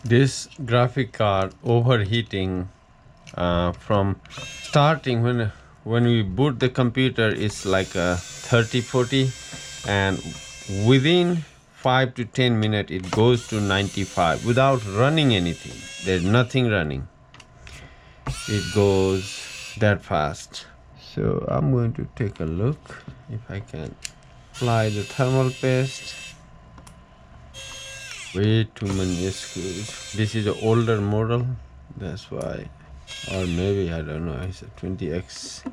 This graphic card overheating from starting when we boot the computer it's like a 30-40, and within 5 to 10 minutes it goes to 95 without running anything. There's nothing running. It goes that fast. So I'm going to take a look if I can apply the thermal paste. Way too many screws. This is an older model, that's why, or maybe I don't know, it's a 20X.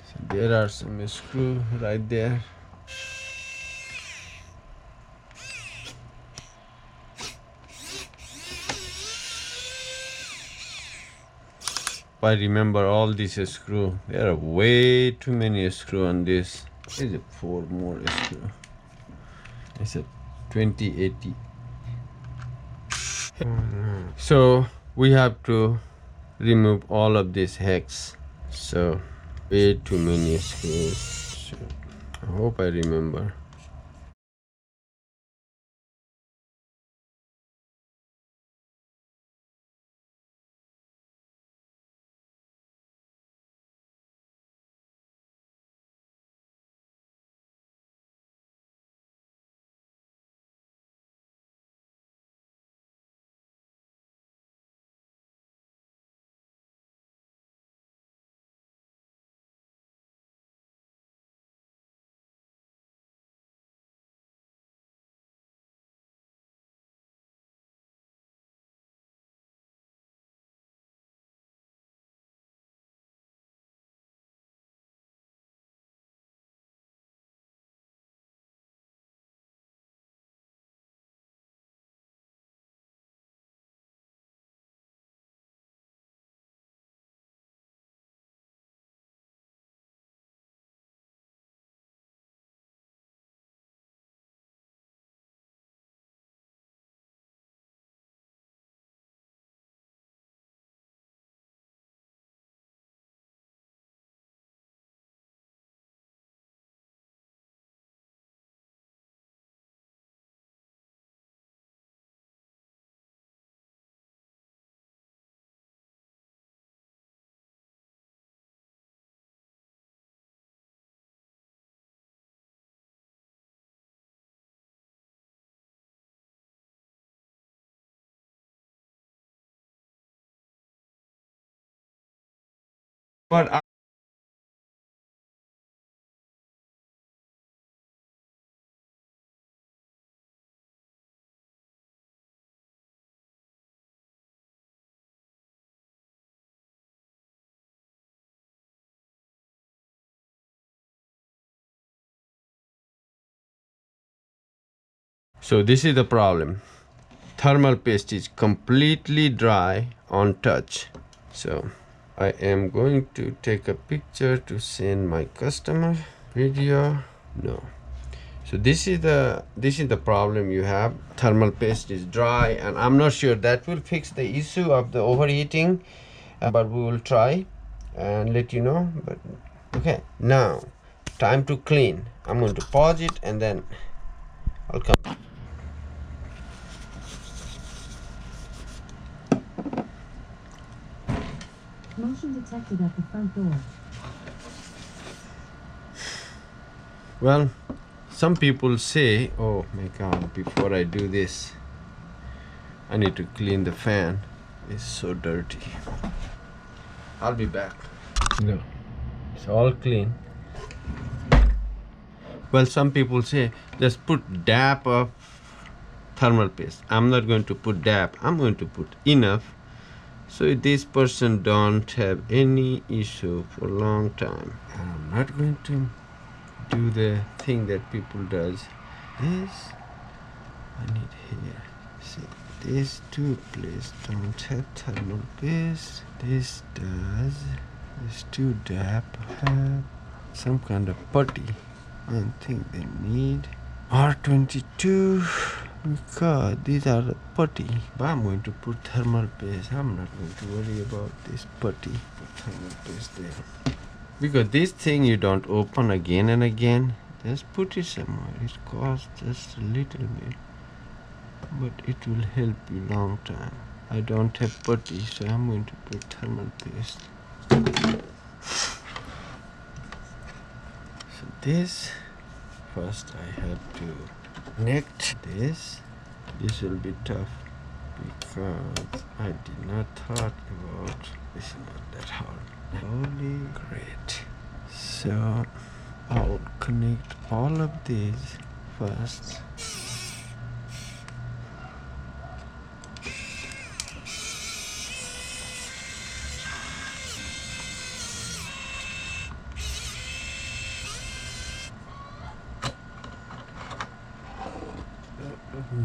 So there are some screws right there. If I remember all these screws, there are way too many screws on this. Is it 4 more screws? It's a 2080. So we have to remove all of this hex. So way too many screws. So I hope I remember. But so this is the problem. Thermal paste is completely dry on touch. So I am going to take a picture to send my customer. Video, no. So this is the problem you have. Thermal paste is dry, and I'm not sure that will fix the issue of the overheating, but we will try and let you know. But okay, now time to clean. I'm going to pause it and then I'll come back. Motion detected at the front door. Well, some people say, oh my god, before I do this I need to clean the fan. It's so dirty. I'll be back. No, it's all clean. Well, some people say just put dab of thermal paste. I'm not going to put dab. I'm going to put enough so this person don't have any issue for a long time. I'm not going to do the thing that people does. This I need here. See, these two places don't have thermal paste. This does. These two dab have some kind of putty. I think they need R22 because these are the putty. But I'm going to put thermal paste. I'm not going to worry about this putty. Put thermal paste there. Because this thing you don't open again and again. Just put it somewhere. It costs just a little bit, but it will help you long time. I don't have putty, so I'm going to put thermal paste. So this, first I have to connect this. This will be tough because I did not thought about this. Is not that hard. Holy great. So I'll connect all of these first.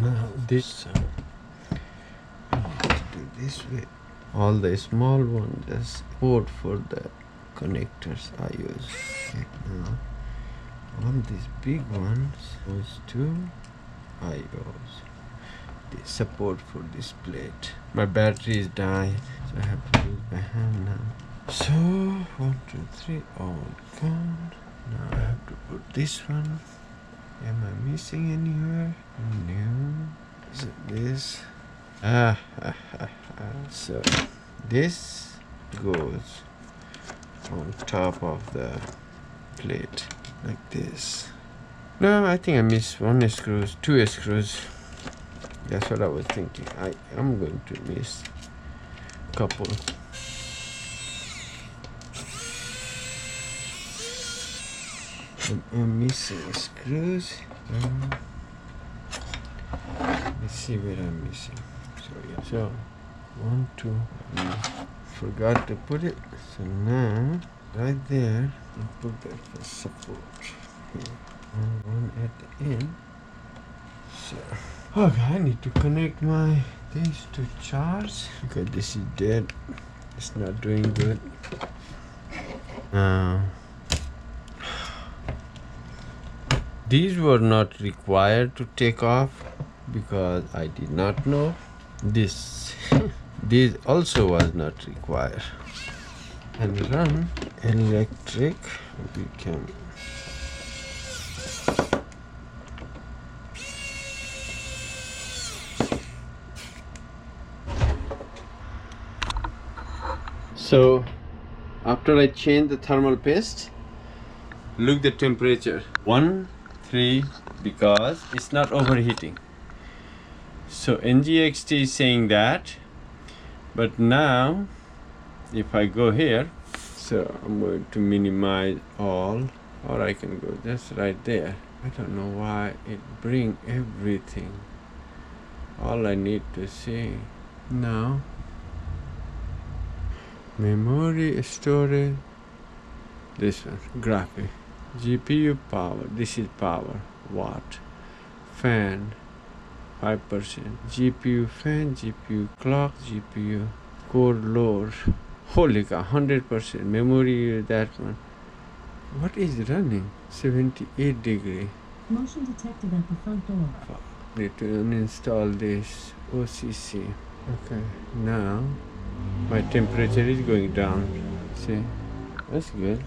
Now this I need to do this way. All the small ones just port for the connectors I use. Okay, now all these big ones goes to IOs. The support for this plate. My battery is dying, so I have to use my hand now. So 1, 2, 3, all gone. Now I have to put this one. Am I missing anywhere? No. Is it this? So this goes on top of the plate like this. No, I think I missed one screw, 2 screws. That's what I was thinking. I am going to miss a couple. I'm missing screws. Let's see where I'm missing. So yeah. So 1, 2. Forgot to put it. So now right there, I'll put that for support here, and one at the end. So okay, I need to connect these to charge because this is dead. It's not doing good. These were not required to take off because I did not know this. This also was not required. And run electric, we can so after I change the thermal paste, look the temperature 1.3 because it's not overheating. So NGXT is saying that, but now if I go here, so I'm going to minimize all, or I can go just right there. I don't know why it bring everything. All I need to see now, memory, storage, this one, graphic, GPU power, this is power, watt, fan, 5%, GPU fan, GPU clock, GPU core load, holy cow, 100%, memory, that one. What is running? 78 degree. Motion detected at the front door. Need to uninstall this OCC. Okay, now my temperature is going down. See, that's good.